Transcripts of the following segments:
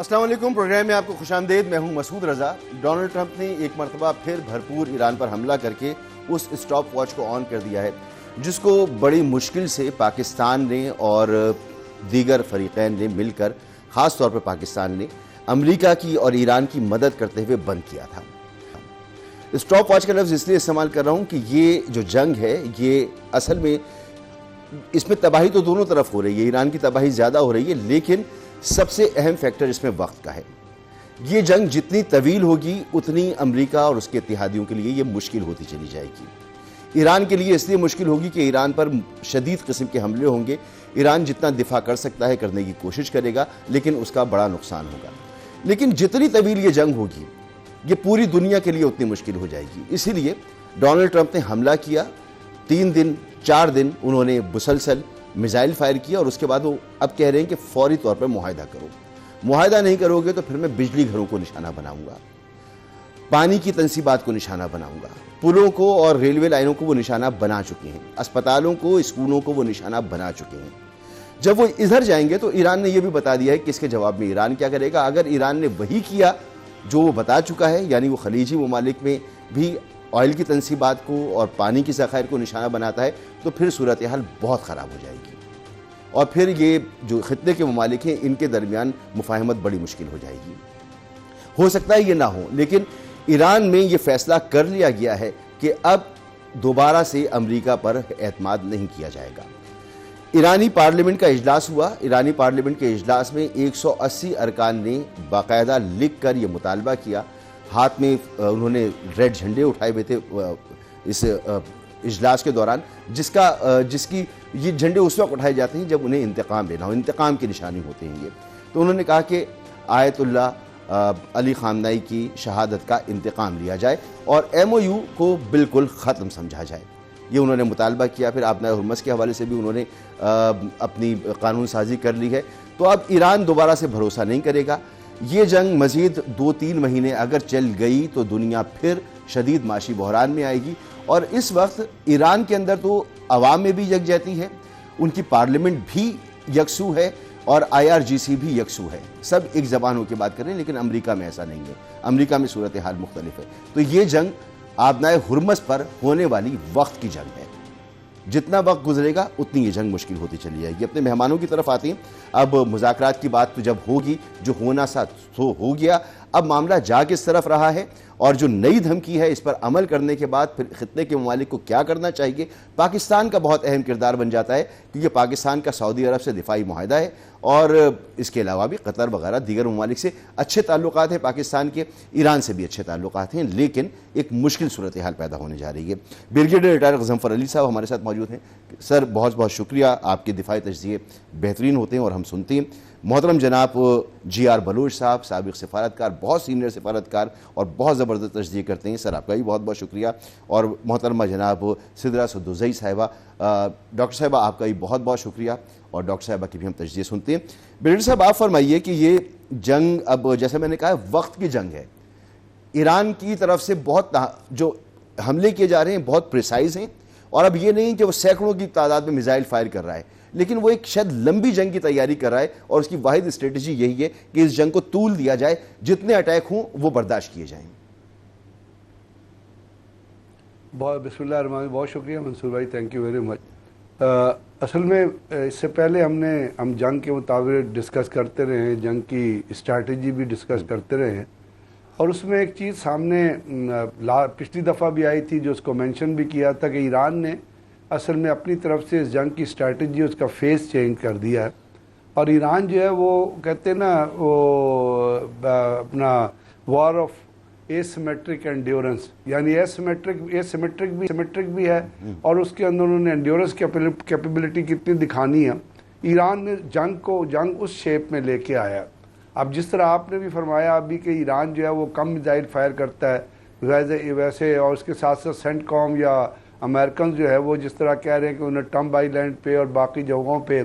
السلام علیکم، پروگرام میں آپ کو خوش آمدید۔ میں ہوں مسعود رضا۔ ڈونلڈ ٹرمپ نے ایک مرتبہ پھر بھرپور ایران پر حملہ کر کے اس اسٹاپ واچ کو آن کر دیا ہے جس کو بڑی مشکل سے پاکستان نے اور دیگر فریقین نے مل کر، خاص طور پر پاکستان نے امریکہ کی اور ایران کی مدد کرتے ہوئے بند کیا تھا۔ اسٹاپ واچ کا لفظ اس لیے استعمال کر رہا ہوں کہ یہ جو جنگ ہے یہ اصل میں اس میں تباہی تو دونوں طرف ہو رہی ہے، ایران کی تباہی زیادہ ہو رہی ہے، لیکن سب سے اہم فیکٹر اس میں وقت کا ہے۔ یہ جنگ جتنی طویل ہوگی اتنی امریکہ اور اس کے اتحادیوں کے لیے یہ مشکل ہوتی چلی جائے گی۔ ایران کے لیے اس لیے مشکل ہوگی کہ ایران پر شدید قسم کے حملے ہوں گے۔ ایران جتنا دفاع کر سکتا ہے کرنے کی کوشش کرے گا، لیکن اس کا بڑا نقصان ہوگا۔ لیکن جتنی طویل یہ جنگ ہوگی یہ پوری دنیا کے لیے اتنی مشکل ہو جائے گی۔ اسی لیے ڈونلڈ ٹرمپ نے حملہ کیا، 3 دن 4 دن انہوں نے مسلسل میزائل فائر کیا، اور اس کے بعد وہ اب کہہ رہے ہیں کہ فوری طور پر معاہدہ کرو۔ معاہدہ نہیں کرو گے تو پھر میں بجلی گھروں کو نشانہ بناؤں گا، پانی کی تنصیبات کو نشانہ بناؤں گا، پلوں کو اور ریلوے لائنوں کو وہ نشانہ بنا چکے ہیں، اسپتالوں کو، اسکولوں کو وہ نشانہ بنا چکے ہیں۔ جب وہ ادھر جائیں گے تو ایران نے یہ بھی بتا دیا ہے کہ اس کے جواب میں ایران کیا کرے گا۔ اگر ایران نے وہی کیا جو وہ بتا چکا ہے، یعنی وہ خلیجی ممالک میں بھی آئل کی تنصیبات کو اور پانی کی ذخائر کو نشانہ بناتا ہے، تو پھر صورتحال بہت خراب ہو جائے گی، اور پھر یہ جو خطے کے ممالک ہیں ان کے درمیان مفاہمت بڑی مشکل ہو جائے گی۔ ہو سکتا ہے یہ نہ ہو، لیکن ایران میں یہ فیصلہ کر لیا گیا ہے کہ اب دوبارہ سے امریکہ پر اعتماد نہیں کیا جائے گا۔ ایرانی پارلیمنٹ کا اجلاس ہوا۔ ایرانی پارلیمنٹ کے اجلاس میں 180 ارکان نے باقاعدہ لکھ کر یہ مطالبہ کیا، ہاتھ میں انہوں نے ریڈ جھنڈے اٹھائے ہوئے تھے اس اجلاس کے دوران، جس کی یہ جھنڈے اس وقت اٹھائے جاتے ہیں جب انہیں انتقام لینا ہو، انتقام کی نشانی ہوتے ہیں یہ۔ تو انہوں نے کہا کہ آیت اللہ علی خامنئی کی شہادت کا انتقام لیا جائے اور MOU کو بالکل ختم سمجھا جائے، یہ انہوں نے مطالبہ کیا۔ پھر آبنائے ہرمز کے حوالے سے بھی انہوں نے اپنی قانون سازی کر لی ہے۔ تو اب ایران دوبارہ سے بھروسہ نہیں کرے گا۔ یہ جنگ مزید 2-3 مہینے اگر چل گئی تو دنیا پھر شدید معاشی بحران میں آئے گی، اور اس وقت ایران کے اندر تو عوام میں بھی یکجہتی ہے، ان کی پارلیمنٹ بھی یکسو ہے اور IRGC بھی یکسو ہے، سب ایک زبان ہو کے بات کر رہے ہیں، لیکن امریکہ میں ایسا نہیں ہے۔ امریکہ میں صورتحال مختلف ہے۔ تو یہ جنگ آبنائے ہرمز پر ہونے والی وقت کی جنگ ہے۔ جتنا وقت گزرے گا اتنی یہ جنگ مشکل ہوتی چلی جائے گی۔ اپنے مہمانوں کی طرف آتے ہیں۔ اب مذاکرات کی بات تو جب ہوگی، جو ہونا سا تو ہو گیا، اب معاملہ جا کس طرف رہا ہے اور جو نئی دھمکی ہے اس پر عمل کرنے کے بعد پھر خطے کے ممالک کو کیا کرنا چاہیے۔ پاکستان کا بہت اہم کردار بن جاتا ہے، کیونکہ پاکستان کا سعودی عرب سے دفاعی معاہدہ ہے، اور اس کے علاوہ بھی قطر وغیرہ دیگر ممالک سے اچھے تعلقات ہیں پاکستان کے، ایران سے بھی اچھے تعلقات ہیں، لیکن ایک مشکل صورتحال پیدا ہونے جا رہی ہے۔ بریگیڈیئر ریٹائر غضنفر علی صاحب ہمارے ساتھ موجود ہیں۔ سر بہت بہت شکریہ، آپ کے دفاعی تجزیے بہترین ہوتے ہیں اور ہم سنتے ہیں۔ محترم جناب GR بلوچ صاحب، سابق سفارتکار، بہت سینئر سفارتکار اور بہت زبردست تجزیے کرتے ہیں، سر آپ کا بھی بہت بہت شکریہ۔ اور محترمہ جناب سدرہ سدوزئی صاحبہ، ڈاکٹر صاحبہ آپ کا بھی بہت بہت شکریہ، اور ڈاکٹر صاحبہ کی بھی ہم تجزیے سنتے ہیں۔ بریگیڈیئر صاحب آپ فرمائیے کہ یہ جنگ اب جیسے میں نے کہا وقت کی جنگ ہے، ایران کی طرف سے بہت جو حملے کیے جا رہے ہیں بہت پریسائز ہیں، اور اب یہ نہیں کہ وہ سینکڑوں کی تعداد میں میزائل فائر کر رہا ہے، لیکن وہ ایک شاید لمبی جنگ کی تیاری کر رہا ہے، اور اس کی واحد اسٹریٹجی یہی ہے کہ اس جنگ کو طول دیا جائے، جتنے اٹیک ہوں وہ برداشت کیے جائیں۔ بسم اللہ الرحمن الرحیم، بہت شکریہ منصور بھائی، تھینک یو ویری مچ۔ اصل میں اس سے پہلے ہم جنگ کے مطابق ڈسکس کرتے رہے ہیں، جنگ کی اسٹریٹجی بھی ڈسکس کرتے رہے ہیں، اور اس میں ایک چیز سامنے پچھلی دفعہ بھی آئی تھی جو اس کو مینشن بھی کیا تھا کہ ایران نے اصل میں اپنی طرف سے اس جنگ کی اسٹریٹجی اس کا فیس چینج کر دیا ہے، اور ایران جو ہے وہ کہتے ہیں نا وہ اپنا وار آف ایسیمیٹرک انڈیورنس، یعنی ایسیمیٹرک بھی ہے، اور اس کے اندر انہوں نے انڈیورنس کیپیبلٹی کتنی دکھانی ہے۔ ایران نے جنگ اس شیپ میں لے کے آیا۔ اب جس طرح آپ نے بھی فرمایا ابھی کہ ایران جو ہے وہ کم میزائل فائر کرتا ہے ویسے، اور اس کے ساتھ ساتھ سینٹ کام یا امریکنز جو ہے وہ جس طرح کہہ رہے ہیں کہ انہوں نے ٹمب آئی لینڈ پہ اور باقی جگہوں پہ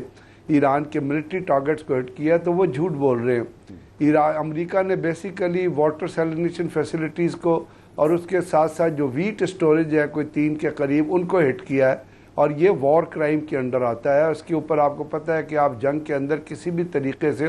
ایران کے ملٹری ٹارگٹس کو ہٹ کیا، تو وہ جھوٹ بول رہے ہیں۔ امریکہ نے بیسیکلی واٹر سیلینیشن فیسلٹیز کو اور اس کے ساتھ ساتھ جو ویٹ اسٹوریج ہے کوئی 3 کے قریب ان کو ہٹ کیا ہے، اور یہ وار کرائم کے انڈر آتا ہے۔ اس کے اوپر آپ کو پتہ ہے کہ آپ جنگ کے اندر کسی بھی طریقے سے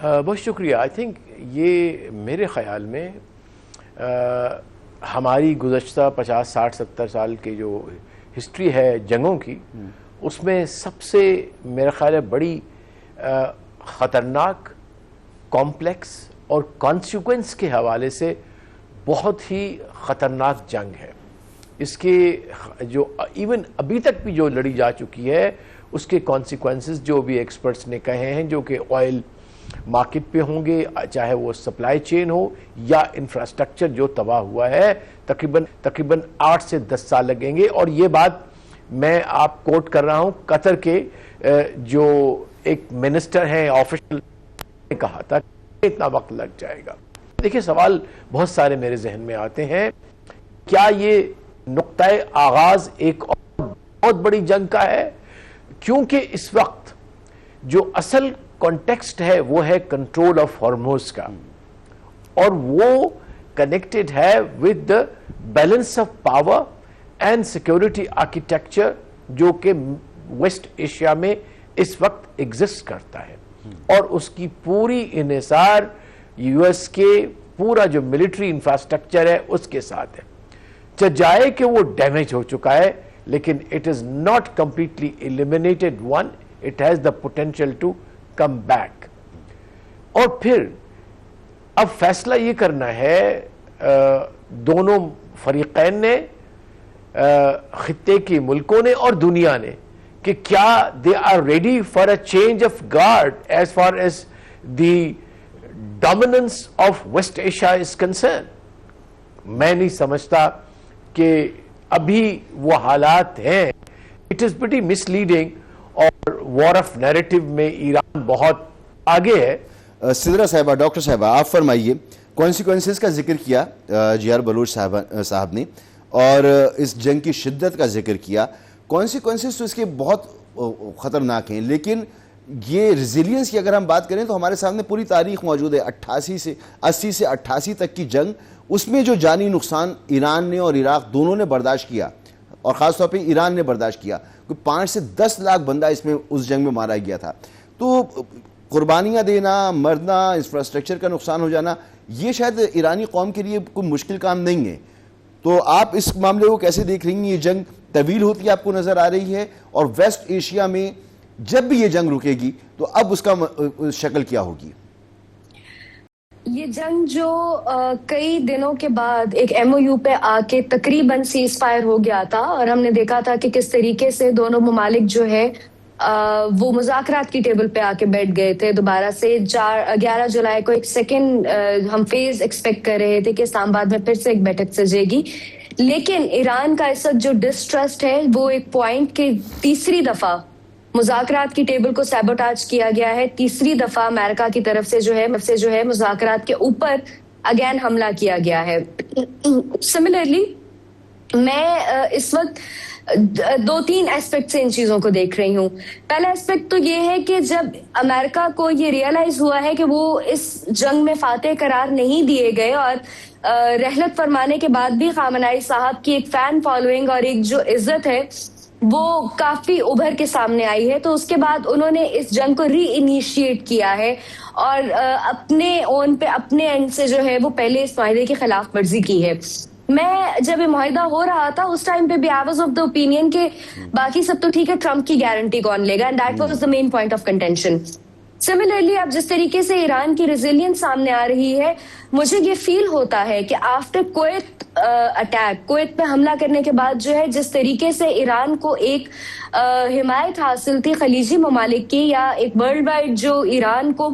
بہت شکریہ. آئی تھنک یہ میرے خیال میں ہماری گزشتہ 50 60 70 سال کے جو ہسٹری ہے جنگوں کی، اس میں سب سے میرا خیال ہے بڑی خطرناک، کمپلیکس اور کانسیکوینس کے حوالے سے بہت ہی خطرناک جنگ ہے. اس کے جو ایون ابھی تک بھی جو لڑی جا چکی ہے اس کے کانسیکوینسز جو بھی ایکسپرٹس نے کہے ہیں، جو کہ آئل مارکیٹ پہ ہوں گے، چاہے وہ سپلائی چین ہو یا انفراسٹرکچر جو تباہ ہوا ہے، تقریباً 8 سے 10 سال لگیں گے. اور یہ بات میں آپ کوٹ کر رہا ہوں قطر کے جو ایک منسٹر ہیں آفیشل نے کہا تھا کہ اتنا وقت لگ جائے گا. دیکھیں سوال بہت سارے میرے ذہن میں آتے ہیں، کیا یہ نقطۂ آغاز ایک اور بہت بڑی جنگ کا ہے؟ کیونکہ اس وقت جو اصل کانٹیکسٹ ہے وہ ہے کنٹرول آف ہارموز کا، اور وہ کنیکٹڈ ہے with the balance of power and security architecture جو کہ ویسٹ ایشیا میں اس وقت ایگزسٹ کرتا ہے، اور اس کی پوری انحصار یو ایس کے پورا جو ملٹری انفراسٹرکچر ہے اس کے ساتھ ہے. جائے کہ وہ ڈیمیج ہو چکا ہے لیکن it is not completely eliminated one, it has the potential to come back. اور پھر اب فیصلہ یہ کرنا ہے دونوں فریقین نے، خطے کے ملکوں نے اور دنیا نے، کہ کیا they are ready for a change of guard as far as the dominance of West Asia is concern. میں نہیں سمجھتا کہ ابھی وہ حالات ہیں. It is pretty misleading, اور وار آف نیریٹو میں ایران بہت آگے ہے. سدرا صاحبہ، ڈاکٹر صاحبہ آپ فرمائیے، کانسیکوینسز کا ذکر کیا جی آر بلوچ صاحب نے، اور اس جنگ کی شدت کا ذکر کیا. کانسیکوینسز تو اس کے بہت خطرناک ہیں، لیکن یہ ریزیلینس کی اگر ہم بات کریں تو ہمارے سامنے پوری تاریخ موجود ہے. 80 سے 88 تک کی جنگ، اس میں جو جانی نقصان ایران نے اور عراق دونوں نے برداشت کیا، اور خاص طور پہ ایران نے برداشت کیا، کوئی 5 سے 10 لاکھ بندہ اس جنگ میں مارا گیا تھا. تو قربانیاں دینا، مرنا، انفراسٹرکچر کا نقصان ہو جانا، یہ شاید ایرانی قوم کے لیے کوئی مشکل کام نہیں ہے. تو آپ اس معاملے کو کیسے دیکھ رہی ہیں؟ یہ جنگ طویل ہوتی آپ کو نظر آ رہی ہے، اور ویسٹ ایشیا میں جب بھی یہ جنگ رکے گی تو اب اس کا شکل کیا ہوگی؟ یہ جنگ جو کئی دنوں کے بعد ایک ایم او یو پہ آ کے تقریباً سیز فائر ہو گیا تھا، اور ہم نے دیکھا تھا کہ کس طریقے سے دونوں ممالک جو ہے وہ مذاکرات کی ٹیبل پہ آ کے بیٹھ گئے تھے دوبارہ سے. 11 جولائی کو ایک سیکنڈ ہم فیز ایکسپیکٹ کر رہے تھے کہ اسلام آباد میں پھر سے ایک بیٹھک سجے گی. لیکن ایران کا اس وقت جو ڈسٹرسٹ ہے وہ ایک پوائنٹ کے تیسری دفعہ مذاکرات کی ٹیبل کو سیبوٹاج کیا گیا ہے. تیسری دفعہ امریکہ کی طرف سے جو ہے مذاکرات کے اوپر اگین حملہ کیا گیا ہے. سملرلی میں اس وقت 2-3 ایسپیکٹ سے ان چیزوں کو دیکھ رہی ہوں. پہلا ایسپیکٹ تو یہ ہے کہ جب امریکہ کو یہ ریئلائز ہوا ہے کہ وہ اس جنگ میں فاتح قرار نہیں دیے گئے، اور رحلت فرمانے کے بعد بھی خامنہئی صاحب کی ایک فین فالوئنگ اور ایک جو عزت ہے وہ کافی ابھر کے سامنے آئی ہے، تو اس کے بعد انہوں نے اس جنگ کو ری انیشیٹ کیا ہے، اور اپنے اون پہ اپنے اینڈ سے جو ہے وہ پہلے اس معاہدے کی خلاف ورزی کی ہے. میں جب یہ معاہدہ ہو رہا تھا اس ٹائم پہ بھی I was of the opinion کہ باقی سب تو ٹھیک ہے، ٹرمپ کی گارنٹی کون لے گا، and that was the main point of contention. Similarly اب جس طریقے سے ایران کی ریزیلینس سامنے آ رہی ہے، مجھے یہ فیل ہوتا ہے کہ آفٹر کویت اٹیک، کویت پہ حملہ کرنے کے بعد جو ہے جس طریقے سے ایران کو ایک حمایت حاصل تھی خلیجی ممالک کی، یا ایک ورلڈ وائڈ جو ایران کو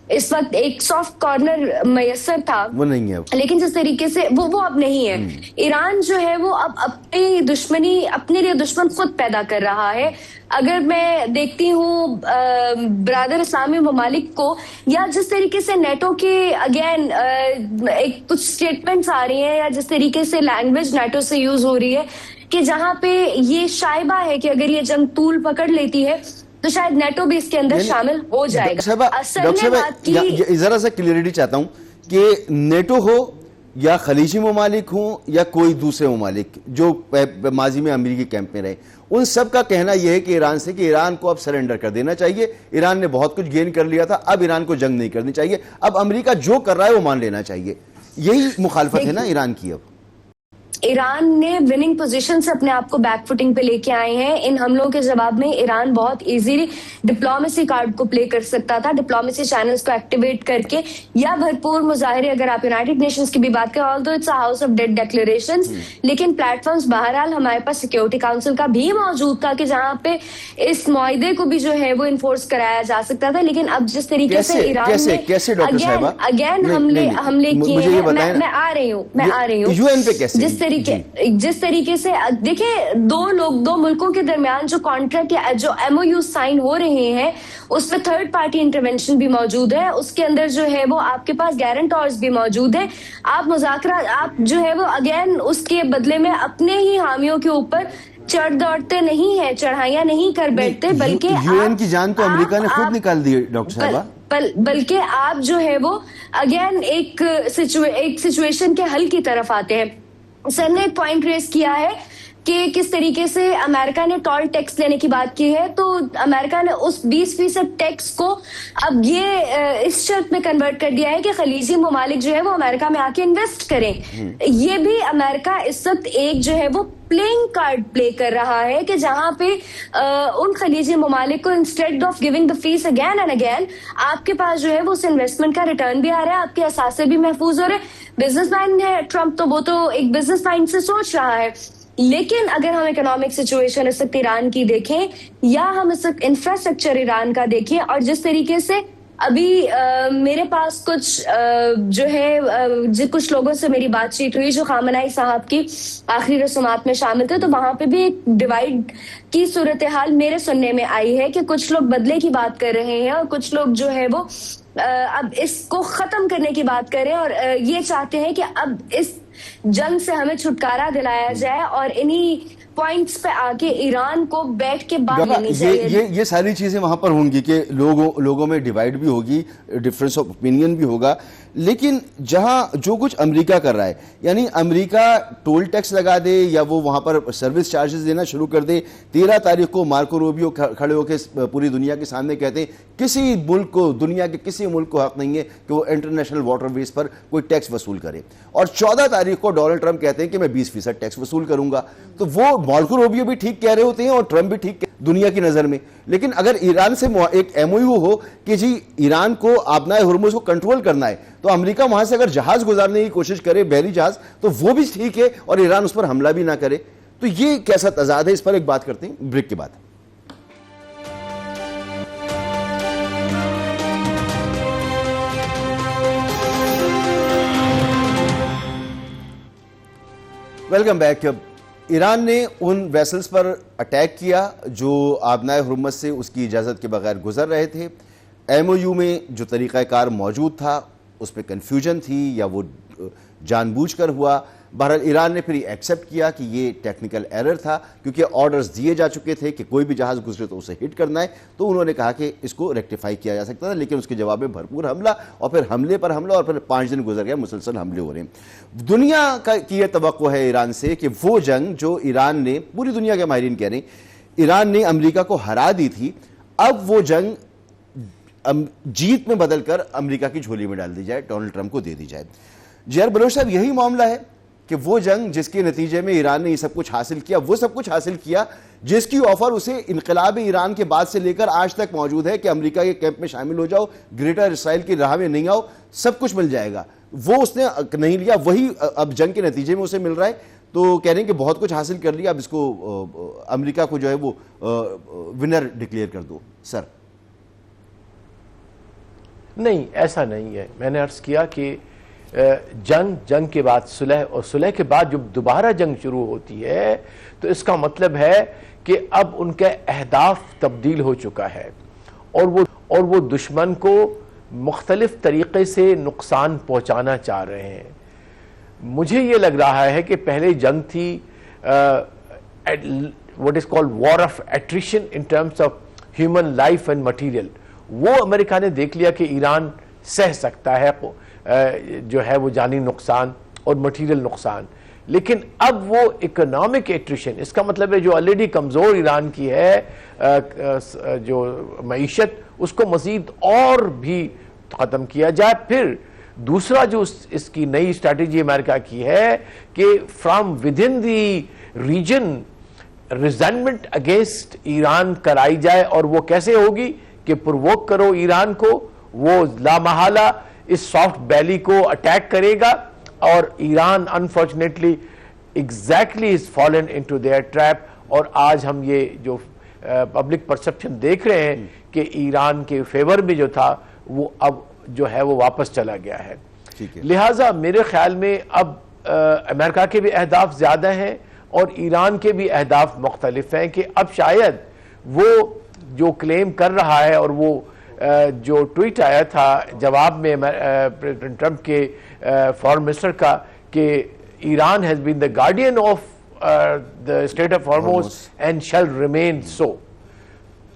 اس وقت ایک سافٹ کارنر میسر تھا، وہ نہیں ہے. لیکن جس طریقے سے وہ اب نہیں ہے. ایران جو ہے وہ اب اپنی دشمنی، اپنے لیے دشمن خود پیدا کر رہا ہے. اگر میں دیکھتی ہوں برادر اسلامی ممالک کو، یا جس طریقے سے نیٹو کے اگین ایک کچھ اسٹیٹمنٹس آ رہی ہیں، یا جس طریقے سے لینگویج نیٹو سے یوز ہو رہی ہے کہ جہاں پہ یہ شائبہ ہے کہ اگر یہ جنگ طول پکڑ لیتی ہے تو شاید نیٹو بھی اس کے اندر شامل ہو جائے گا. ڈاکٹر صاحب ذرا سا کلیئرٹی چاہتا ہوں کہ نیٹو ہو یا خلیجی ممالک ہوں یا کوئی دوسرے ممالک جو ماضی میں امریکی کیمپ میں رہے، ان سب کا کہنا یہ ہے کہ ایران سے کہ ایران کو اب سرنڈر کر دینا چاہیے، ایران نے بہت کچھ گین کر لیا تھا، اب ایران کو جنگ نہیں کرنی چاہیے، اب امریکہ جو کر رہا ہے وہ مان لینا چاہیے. یہی مخالفت ہے نا ایران کی. اب ایران نے وننگ پوزیشن سے اپنے آپ کو بیک فوٹنگ پہ لے کے آئے ہیں. ان حملوں کے جواب میں ایران بہت ایزیلی ڈپلومیسی کارڈ کو پلے کر سکتا تھا، ڈپلومیسی چینلز کو ایکٹیویٹ کر کے یا بھرپور مظاہرے. اگر آپ یونائٹڈ نیشنز کی بھی بات کریں، although it's a house of dead declarations, لیکن پلیٹ فارمز بہرحال ہمارے پاس سیکیورٹی کاؤنسل کا بھی موجود تھا کہ جہاں پہ اس معاہدے کو بھی جو ہے وہ انفورس کرایا جا سکتا تھا. لیکن اب جس طریقے سے ایران نے اگین حملے کیے ہیں، میں آ رہی ہوں یو این پہ کیسے، جس طریقے سے دیکھیں دو ملکوں کے درمیان جو کانٹریکٹ یا جو ایم او یو سائن ہو رہے ہیں اس میں تھرڈ پارٹی انٹرونشن بھی موجود ہے، اس کے اندر جو ہے وہ آپ کے پاس گارنٹرز بھی موجود ہیں. آپ مذاکرات آپ جو ہے وہ اگین اس کے بدلے میں اپنے ہی حامیوں کے اوپر چڑھ دوڑتے نہیں ہیں، چڑھائیاں نہیں کر بیٹھتے، بلکہ یو این کی جان تو امریکہ نے خود نکال دی ڈاکٹر صاحبہ. بلکہ آپ جو ہے وہ اگین ایک سچویشن کے حل کی طرف آتے ہیں. سر نے ایک پوائنٹ ریز کیا ہے کہ کس طریقے سے امریکہ نے ٹول ٹیکس لینے کی بات کی ہے، تو امریکہ نے اس 20% ٹیکس کو اب یہ اس شرط میں کنورٹ کر دیا ہے کہ خلیجی ممالک جو ہے وہ امریکہ میں آ کے انویسٹ کریں. یہ بھی امریکہ اس وقت ایک جو ہے وہ پلینگ کارڈ پلے کر رہا ہے کہ جہاں پہ ان خلیجی ممالک کو instead of giving the face again and again آپ کے پاس جو ہے وہ اس انویسٹمنٹ کا ریٹرن بھی آ رہا ہے، آپ کے اثاثے بھی محفوظ ہو رہے ہیں. بزنس مین ہے ٹرمپ، تو وہ تو ایک بزنس مائنڈ سے سوچ رہا ہے. لیکن اگر ہم اکنامک سچویشن اس وقت ایران کی دیکھیں یا ہم اس وقت انفراسٹرکچر ایران کا دیکھیں، اور جس طریقے سے ابھی میرے پاس کچھ جو ہے کچھ لوگوں سے میری بات چیت ہوئی جو خامنہئی صاحب کی آخری رسومات میں شامل تھے، تو وہاں پہ بھی ایک ڈیوائڈ کی صورتحال میرے سننے میں آئی ہے کہ کچھ لوگ بدلے کی بات کر رہے ہیں اور کچھ لوگ جو ہے وہ اب اس کو ختم کرنے کی بات کریں اور یہ چاہتے ہیں کہ اب اس جنگ سے ہمیں چھٹکارا دلایا جائے اور انہی پوائنٹس پہ آگے ایران کو بیٹھ کے بات کرنی چاہیے. یہ ساری چیزیں وہاں پر ہوں گی کہ لوگوں میں ڈیوائیڈ بھی ہوگی، ڈفرینس آف اوپینین بھی ہوگا. لیکن جہاں جو کچھ امریکہ کر رہا ہے، یعنی امریکہ ٹول ٹیکس لگا دے یا وہ وہاں پر سروس چارجز دینا شروع کر دے. 13 تاریخ کو مارکو روبیو کھڑے ہو کے پوری دنیا کے سامنے کہتے ہیں کسی ملک کو، دنیا کے کسی ملک کو حق نہیں ہے کہ وہ انٹرنیشنل واٹر ویز پر کوئی ٹیکس وصول کرے. اور 14 تاریخ کو ڈونلڈ ٹرمپ کہتے ہیں کہ میں 20% ٹیکس وصول کروں گا. تو وہ مارکو روبیو بھی ٹھیک کہہ رہے ہوتے ہیں اور ٹرمپ بھی ٹھیک دنیا کی نظر میں. لیکن اگر ایران سے ایک ایم او یو ہو کہ جی ایران کو آبنائے ہرمز کو کنٹرول کرنا ہے، تو امریکہ وہاں سے اگر جہاز گزارنے کی کوشش کرے، بحری جہاز، تو وہ بھی ٹھیک ہے اور ایران اس پر حملہ بھی نہ کرے. تو یہ کیسا تضاد ہے، اس پر ایک بات کرتے ہیں بریک کے بعد. Welcome back. ایران نے ان ویسلز پر اٹیک کیا جو آبنائے ہرمز سے اس کی اجازت کے بغیر گزر رہے تھے. ایم او یو میں جو طریقہ کار موجود تھا اس پہ کنفیوژن تھی یا وہ جان بوجھ کر ہوا. بہرحال ایران نے پھر یہ ایکسیپٹ کیا کہ یہ ٹیکنیکل ایرر تھا کیونکہ آرڈرز دیے جا چکے تھے کہ کوئی بھی جہاز گزرے تو اسے ہٹ کرنا ہے. تو انہوں نے کہا کہ اس کو ریکٹیفائی کیا جا سکتا تھا، لیکن اس کے جواب میں بھرپور حملہ اور پھر حملے پر حملہ اور پھر 5 دن گزر گیا، مسلسل حملے ہو رہے ہیں. دنیا کی یہ توقع ہے ایران سے کہ وہ جنگ جو ایران نے، پوری دنیا کے ماہرین کہہ رہے ہیں ایران نے امریکہ کو ہرا دی تھی، اب وہ جنگ جیت میں بدل کر امریکہ کی جھولی میں ڈال دی جائے، ڈونلڈ ٹرمپ کو دے دی جائے. جی آر بلوچ صاحب، یہی معاملہ ہے کہ وہ جنگ جس کے نتیجے میں ایران نے یہ سب کچھ حاصل کیا، وہ سب کچھ حاصل کیا جس کی آفر اسے انقلاب ایران کے بعد سے لے کر آج تک موجود ہے کہ امریکہ کے کیمپ میں شامل ہو جاؤ، گریٹر اسرائیل کی راہ میں نہیں آؤ، سب کچھ مل جائے گا. وہ اس نے نہیں لیا، وہی اب جنگ کے نتیجے میں اسے مل رہا ہے. تو کہہ رہے ہیں کہ بہت کچھ حاصل کر لیا، اب اس کو امریکہ کو جو ہے وہ ونر ڈکلیئر کر دو. سر نہیں، ایسا نہیں ہے. میں نے عرض کیا کہ جنگ کے بعد صلح، اور صلح کے بعد جب دوبارہ جنگ شروع ہوتی ہے تو اس کا مطلب ہے کہ اب ان کے اہداف تبدیل ہو چکا ہے اور وہ دشمن کو مختلف طریقے سے نقصان پہنچانا چاہ رہے ہیں. مجھے یہ لگ رہا ہے کہ پہلے جنگ تھی what is called war of attrition in terms of human life and material. وہ امریکہ نے دیکھ لیا کہ ایران سہ سکتا ہے جو ہے وہ جانی نقصان اور مٹیریل نقصان. لیکن اب وہ اکنامک ایٹریشن، اس کا مطلب ہے جو آلریڈی کمزور ایران کی ہے جو معیشت، اس کو مزید اور بھی ختم کیا جائے. پھر دوسرا جو اس کی نئی اسٹریٹجی امریکہ کی ہے کہ from within the region resentment against Iran کرائی جائے. اور وہ کیسے ہوگی کہ پرووک کرو ایران کو، وہ لامحالہ اس سافٹ بیلی کو اٹیک کرے گا، اور Iran unfortunately exactly is fallen into their trap. اور آج ہم یہ جو پبلک پرسپشن دیکھ رہے ہیں کہ ایران کے فیور میں جو تھا وہ اب جو ہے وہ واپس چلا گیا ہے. لہٰذا میرے خیال میں اب امریکہ کے بھی اہداف زیادہ ہیں اور ایران کے بھی اہداف مختلف ہیں کہ اب شاید وہ جو کلیم کر رہا ہے، اور وہ جو ٹویٹ آیا تھا جواب میں پریزیڈنٹ ٹرمپ کے فارن منسٹر کا کہ Iran has been the guardian of the strait of Hormuz and shall remain so.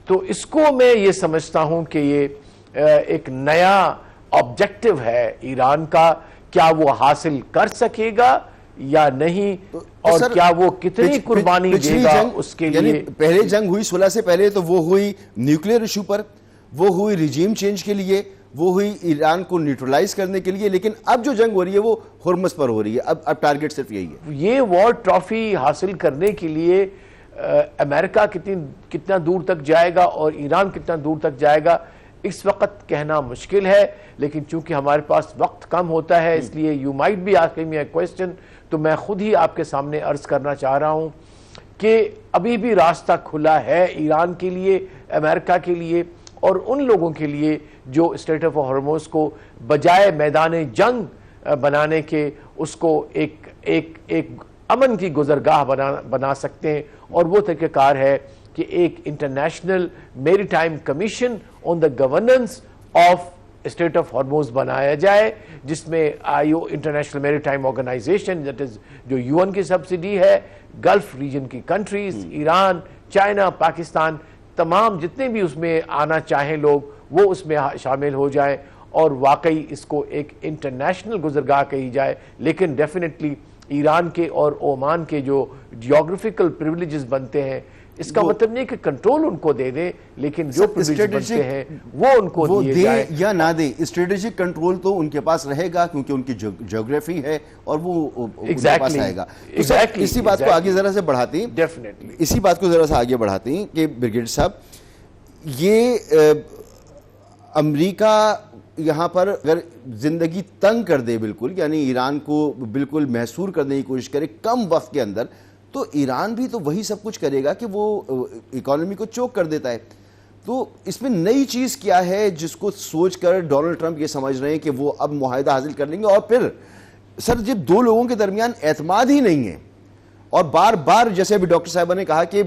تو اس کو میں یہ سمجھتا ہوں کہ یہ ایک نیا آبجیکٹو ہے ایران کا. کیا وہ حاصل کر سکے گا یا نہیں، اور کیا وہ کتنی قربانی دے گا اس کے لیے. پہلے جنگ ہوئی صلح سے پہلے تو وہ ہوئی نیوکلیئر ایشو پر، وہ ہوئی ریجیم چینج کے لیے، وہ ہوئی ایران کو نیوٹرلائز کرنے کے لیے. لیکن اب جو جنگ ہو رہی ہے وہ ہرمز پر ہو رہی ہے. اب ٹارگٹ صرف یہی ہے. یہ وار ٹرافی حاصل کرنے کے لیے امریکہ کتنا دور تک جائے گا اور ایران کتنا دور تک جائے گا اس وقت کہنا مشکل ہے. لیکن چونکہ ہمارے پاس وقت کم ہوتا ہے اس لیے you might be asking me a question, تو میں خود ہی آپ کے سامنے عرض کرنا چاہ رہا ہوں کہ ابھی بھی راستہ کھلا ہے ایران کے لیے، امریکہ کے لیے اور ان لوگوں کے لیے جو اسٹریٹ آف ہارموز کو بجائے میدان جنگ بنانے کے اس کو ایک امن کی گزرگاہ بنا سکتے ہیں. اور وہ طریقہ کار ہے کہ ایک international maritime commission on the governance of strait of Hormuz بنایا جائے، جس میں انٹرنیشنل میری ٹائم آرگنائزیشن جو یو این کی سبسڈی ہے، گلف ریجن کی کنٹریز، ایران، چائنا، پاکستان، تمام جتنے بھی اس میں آنا چاہیں لوگ وہ اس میں شامل ہو جائیں اور واقعی اس کو ایک انٹرنیشنل گزرگاہ کہی جائے. لیکن ڈیفینیٹلی ایران کے اور عمان کے جو جیوگرافیکل پریویلیجز بنتے ہیں اس کا مطلب نہیں کہ کنٹرول ان کو دے دیں، لیکن جو پریویلیجز بنتے ہیں وہ ان کو دیے جائیں یا نہ دیں. اسٹریٹجک کنٹرول تو ان کے پاس رہے گا کیونکہ ان کی جیوگرافی ہے اور وہ ان کے پاس آئے گا. اسی بات کو آگے ذرا سے بڑھاتے ہیں، ڈیفینیٹلی اسی بات کو ذرا سے آگے بڑھاتے ہیں کہ بریگیڈ صاحب یہ امریکہ یہاں پر اگر زندگی تنگ کر دے بالکل، یعنی ایران کو بالکل محصور کرنے کی کوشش کرے کم وقت کے اندر، تو ایران بھی تو وہی سب کچھ کرے گا کہ وہ اکانومی کو چوک کر دیتا ہے. تو اس میں نئی چیز کیا ہے جس کو سوچ کر ڈونلڈ ٹرمپ یہ سمجھ رہے ہیں کہ وہ اب معاہدہ حاصل کر لیں گے؟ اور پھر سر جب دو لوگوں کے درمیان اعتماد ہی نہیں ہے اور بار بار جیسے ابھی ڈاکٹر صاحبہ نے کہا کہ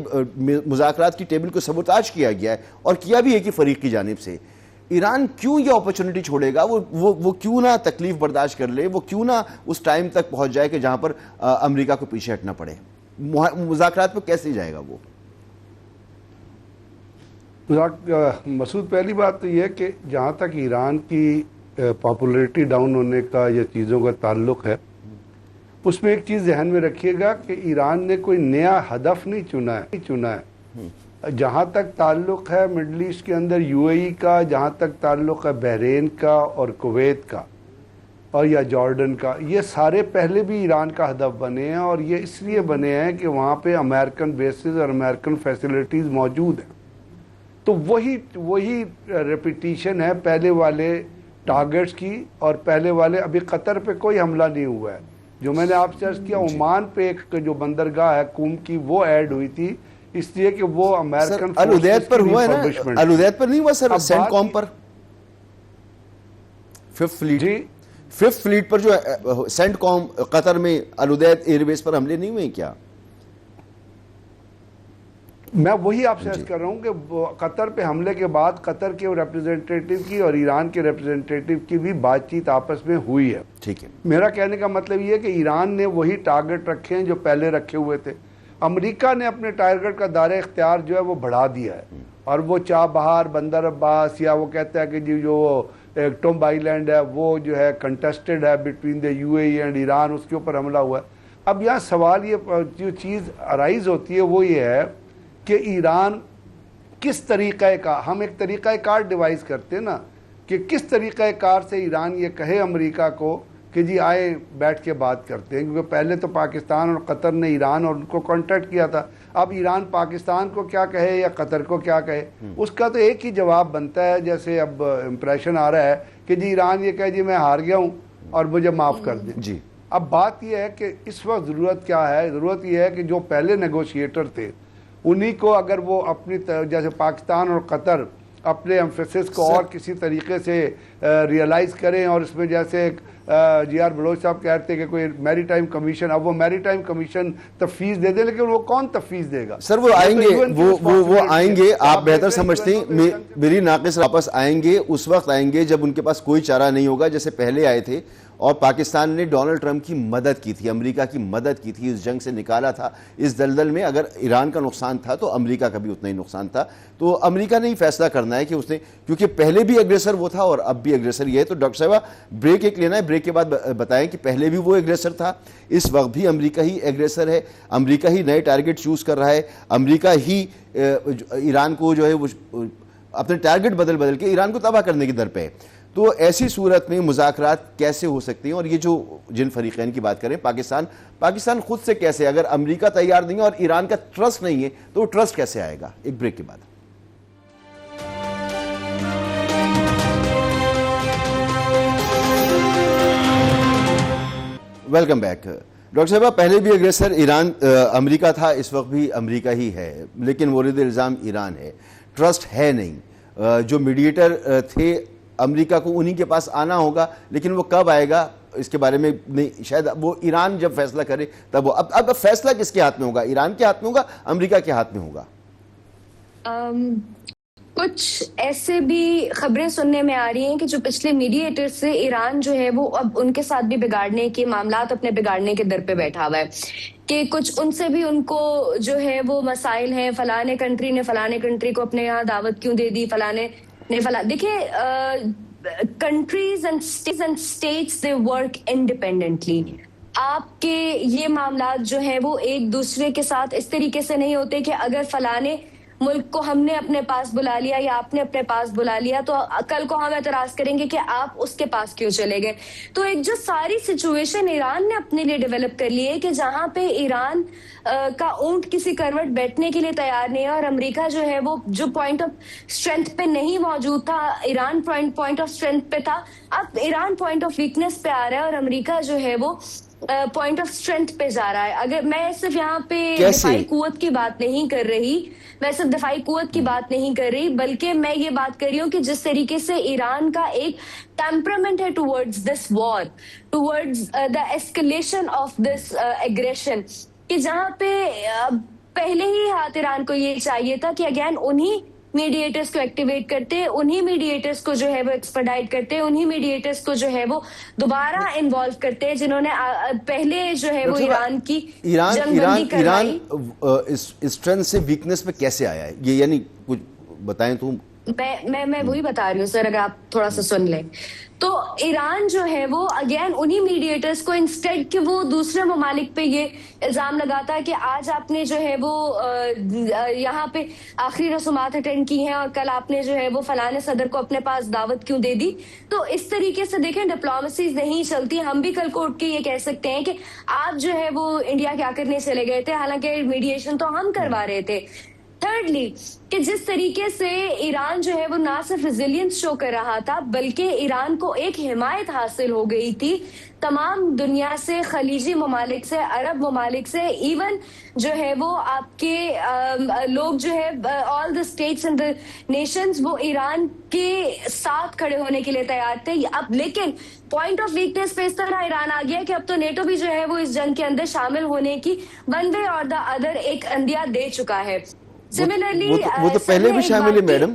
مذاکرات کی ٹیبل کو سبوتاج کیا گیا ہے اور کیا بھی ایک ہی فریق کی جانب سے، ایران کیوں یہ اپرچونٹی چھوڑے گا؟ وہ کیوں نہ تکلیف برداشت کر لے؟ وہ کیوں نہ اس ٹائم تک پہنچ جائے کہ جہاں پر امریکہ کو پیچھے ہٹنا پڑے؟ مذاکرات پہ کیسے جائے گا وہ؟ مسعود، پہلی بات تو یہ ہے کہ جہاں تک ایران کی پاپولیرٹی ڈاؤن ہونے کا یا چیزوں کا تعلق ہے، اس میں ایک چیز ذہن میں رکھیے گا کہ ایران نے کوئی نیا ہدف نہیں چنا ہے. جہاں تک تعلق ہے مڈل ایسٹ کے اندر یو اے ای کا، جہاں تک تعلق ہے بحرین کا اور کویت کا اور یا جارڈن کا، یہ سارے پہلے بھی ایران کا ہدف بنے ہیں اور یہ اس لیے بنے ہیں کہ وہاں پہ امریکن بیسز اور امریکن فیسلٹیز موجود ہیں. تو وہی ریپیٹیشن ہے پہلے والے ٹارگٹس کی. اور پہلے والے ابھی قطر پہ کوئی حملہ نہیں ہوا ہے. جو میں نے آپ سے عرض کیا عمان پہ ایک جو بندرگاہ ہے قوم کی وہ ایڈ ہوئی تھی اس لیے کہ وہ امریکن الودیت پر ہوا ہے نا، الودیت پر نہیں ہوا سر، سینٹ کام پر ففتھ فلیٹ پر جو سینٹ کام قطر میں الودیت ایئر بیس پر حملے نہیں ہوئے کیا؟ میں وہی آپ سے عرض کر رہا ہوں کہ قطر پہ حملے کے بعد قطر کے ریپرزینٹیٹو کی اور ایران کے ریپرزینٹیٹو کی بھی بات چیت آپس میں ہوئی ہے. ٹھیک ہے، میرا کہنے کا مطلب یہ ہے کہ ایران نے وہی ٹارگٹ رکھے ہیں جو پہلے رکھے ہوئے تھے. امریکہ نے اپنے ٹارگٹ کا دائرہ اختیار جو ہے وہ بڑھا دیا ہے اور وہ چابہار، بندر عباس، یا وہ کہتا ہے کہ جو ٹومب آئی لینڈ ہے وہ جو ہے کنٹسٹڈ ہے between the U A E and Iran, اس کے اوپر حملہ ہوا ہے. اب یہاں سوال یہ جو چیز ارائز ہوتی ہے وہ یہ ہے کہ ایران کس طریقہ کار, ہم ایک طریقہ کار ڈیوائز کرتے ہیں نا کہ کس طریقہ کار سے ایران یہ کہے امریکہ کو کہ جی آئے بیٹھ کے بات کرتے ہیں, کیونکہ پہلے تو پاکستان اور قطر نے ایران اور ان کو کانٹیکٹ کیا تھا. اب ایران پاکستان کو کیا کہے یا قطر کو کیا کہے, اس کا تو ایک ہی جواب بنتا ہے. جیسے اب امپریشن آ رہا ہے کہ جی ایران یہ کہے جی میں ہار گیا ہوں اور مجھے معاف کر دیں. جی اب بات یہ ہے کہ اس وقت ضرورت کیا ہے, ضرورت یہ ہے کہ جو پہلے نیگوشیٹر تھے انہی کو اگر وہ اپنی جیسے پاکستان اور قطر اپنے ایمفیسس کو اور کسی طریقے سے ریئلائز کریں, اور اس میں جیسے جی آر بلوچ صاحب کہتے ہیں کہ کوئی میری ٹائم کمیشن, اب وہ میری ٹائم کمیشن تفویض دے دے, لیکن وہ کون تفویض دے گا؟ سر وہ آئیں گے, وہ آئیں گے, آپ بہتر سمجھتے ہیں. میری ناقص واپس آئیں گے, اس وقت آئیں گے جب ان کے پاس کوئی چارہ نہیں ہوگا, جیسے پہلے آئے تھے اور پاکستان نے ڈونلڈ ٹرمپ کی مدد کی تھی, امریکہ کی مدد کی تھی, اس جنگ سے نکالا تھا. اس دلدل میں اگر ایران کا نقصان تھا تو امریکہ کا بھی اتنا ہی نقصان تھا. تو امریکہ نے ہی فیصلہ کرنا ہے کہ اس نے, کیونکہ پہلے بھی ایگریسر وہ تھا اور اب بھی ایگریسر یہ ہے. تو ڈاکٹر صاحبہ بریک ایک لینا ہے, بریک کے بعد بتائیں کہ پہلے بھی وہ ایگریسر تھا, اس وقت بھی امریکہ ہی ایگریسر ہے, امریکہ ہی نئے ٹارگٹ چوز کر رہا ہے, امریکہ ہی ایران کو جو ہے وہ اپنے ٹارگٹ بدل کے ایران کو تباہ کرنے کی در پہ ہے. تو ایسی صورت میں مذاکرات کیسے ہو سکتے ہیں؟ اور یہ جو جن فریقین کی بات کریں, پاکستان خود سے کیسے, اگر امریکہ تیار نہیں ہے اور ایران کا ٹرسٹ نہیں ہے تو وہ ٹرسٹ کیسے آئے گا؟ ایک بریک کے بعد. Welcome back. ڈاکٹر صاحبہ پہلے بھی اگریسر ایران امریکہ تھا, اس وقت بھی امریکہ ہی ہے, لیکن مورد الزام ایران ہے, ٹرسٹ ہے نہیں. جو میڈیٹر تھے امریکہ کو انہی کے پاس آنا ہوگا, لیکن وہ کب آئے گا اس کے بارے میں نہیں, شاید وہ ایران جب فیصلہ کرے تب وہ. اب فیصلہ کس کے ہاتھ میں ہوگا, ایران کے ہاتھ میں ہوگا, امریکہ کے ہاتھ میں ہوگا؟ کچھ ایسے بھی خبریں سننے میں آ رہی ہیں کہ جو پچھلے میڈیٹر سے ایران جو ہے وہ اب ان کے ساتھ بھی بگاڑنے کے معاملات اپنے بگاڑنے کے در پہ بیٹھا ہوا ہے, کہ کچھ ان سے بھی ان کو جو ہے وہ مسائل ہیں, فلانے کنٹری نے فلانے کنٹری کو اپنے یہاں دعوت کیوں دے دی, فلانے نے دیکھیے countries and states they work independently. آپ کے یہ معاملات جو ہیں وہ ایک دوسرے کے ساتھ اس طریقے سے نہیں ہوتے کہ اگر فلانے ملک کو ہم نے اپنے پاس بلا لیا یا آپ نے اپنے پاس بلا لیا تو کل کو ہم اعتراض کریں گے کہ آپ اس کے پاس کیوں چلے گئے. تو ایک جو ساری سچویشن ایران نے اپنے لیے ڈیولپ کر لی ہے کہ جہاں پہ ایران کا اونٹ کسی کروٹ بیٹھنے کے لیے تیار نہیں ہے, اور امریکہ جو ہے وہ جو پوائنٹ آف اسٹرینتھ پہ نہیں موجود تھا, ایران پوائنٹ آف اسٹرینتھ پہ تھا, اب ایران پوائنٹ آف ویکنیس پہ آ رہا ہے اور امریکہ جو ہے وہ پوائنٹ آف اسٹرینتھ پہ جا رہا ہے. اگر میں صرف یہاں پہ دفاعی قوت کی بات نہیں کر رہی, میں صرف دفاعی قوت کی بات نہیں کر رہی, بلکہ میں یہ بات کر رہی ہوں کہ جس طریقے سے ایران کا ایک ٹیمپرامنٹ ہے towards this war, towards the escalation of this aggression, کہ جہاں پہ پہلے ہی ہاتھ ایران کو یہ چاہیے تھا کہ اگین انہی میڈیٹرز کو ایکٹیویٹ کرتے, انہی میڈیٹرز کو جو ہے وہ ایکسپرڈائٹ کرتے, انہی میڈیٹرز کو جو ہے وہ دوبارہ انوالو کرتے جنہوں نے پہلے جو ہے وہ ایران کی جنگ بندی کروائی. اسٹرینتھ سے ویکنس پہ کیسے آیا ہے یہ, یعنی کچھ بتائیں تو. میں وہی بتا رہی ہوں سر, اگر آپ تھوڑا سا سن لیں تو ایران جو ہے وہ اگین انہی میڈیٹرز کو انسٹیڈ کہ وہ دوسرے ممالک پہ یہ الزام لگاتا ہے کہ آج آپ نے جو ہے وہ یہاں پہ آخری رسومات اٹینڈ کی ہیں اور کل آپ نے جو ہے وہ فلانے صدر کو اپنے پاس دعوت کیوں دے دی. تو اس طریقے سے دیکھیں ڈپلومیسیز نہیں چلتی. ہم بھی کل کو اٹھ کے یہ کہہ سکتے ہیں کہ آپ جو ہے وہ انڈیا کیا کرنے چلے گئے تھے, حالانکہ میڈیشن تو ہم کروا رہے تھے. تھرڈلی کہ جس طریقے سے ایران جو ہے وہ نہ صرف ریزیلینس شو کر رہا تھا بلکہ ایران کو ایک حمایت حاصل ہو گئی تھی تمام دنیا سے, خلیجی ممالک سے, عرب ممالک سے, ایون جو ہے وہ آپ کے لوگ جو ہے آل دا اسٹیٹس اینڈ دا نیشنز وہ ایران کے ساتھ کھڑے ہونے کے لیے تیار تھے. اب لیکن پوائنٹ آف ویکنیس پہ اس طرح ایران آ گیا کہ اب تو نیٹو بھی جو ہے وہ اس جنگ کے اندر شامل ہونے کی ون وے اور دا ادر ایک اندیا دے چکا ہے. سملرلی وہ تو پہلے بھی شامل ہے میڈم,